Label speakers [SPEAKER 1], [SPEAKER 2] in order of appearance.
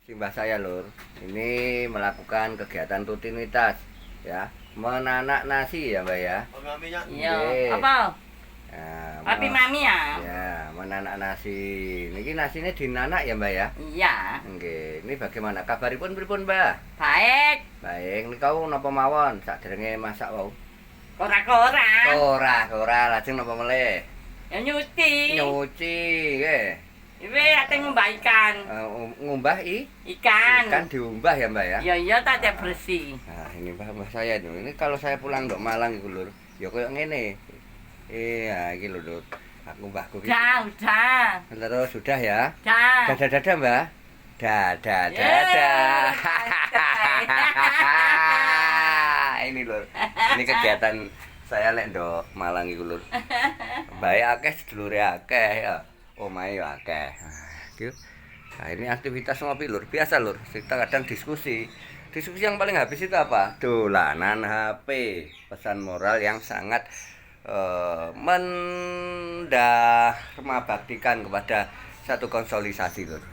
[SPEAKER 1] Simbah saya lur, ini melakukan kegiatan rutinitas ya, menanak nasi ya mbak ya.
[SPEAKER 2] Iya,
[SPEAKER 1] Nggih.
[SPEAKER 2] apa?
[SPEAKER 1] Nah,
[SPEAKER 2] Api mami ya?
[SPEAKER 1] ya, menanak nasi. Niki nasinya dinanak ya mbak ya.
[SPEAKER 2] Iya.
[SPEAKER 1] Nggih, ini bagaimana kabaripun pripun mbak?
[SPEAKER 2] Baik.
[SPEAKER 1] Baik, niku napa mawon sakderenge masak wau?
[SPEAKER 2] Kora-kora.
[SPEAKER 1] Ora, lajeng napa melih?
[SPEAKER 2] Ya nyuci.
[SPEAKER 1] Nyuci nggih.
[SPEAKER 2] Iwe ate ngumbahkan
[SPEAKER 1] Ngumbah
[SPEAKER 2] ikan.
[SPEAKER 1] ikan diumbah ya mbak ya.
[SPEAKER 2] Iya iya tak cek bersih.
[SPEAKER 1] Nah, ini mbah saya ini kalau saya pulang ndok Malang iku lur, ya koyo ngene. Iya, iki lho lur. Aku mbahku iki.
[SPEAKER 2] Udah.
[SPEAKER 1] Terus sudah ya.
[SPEAKER 2] Dah.
[SPEAKER 1] Dadah mbah. Dadah. Ini lur. Ini kegiatan saya lek ndok Malang iku lur. Bae akeh sedulure akeh ya. Omahe yo akeh. Nah, ini aktivitas ngopi lur, biasa lur. Kita kadang diskusi. Diskusi yang paling habis itu apa? Dolanan HP. Pesan moral yang sangat baktikan kepada satu konsolidasi lur.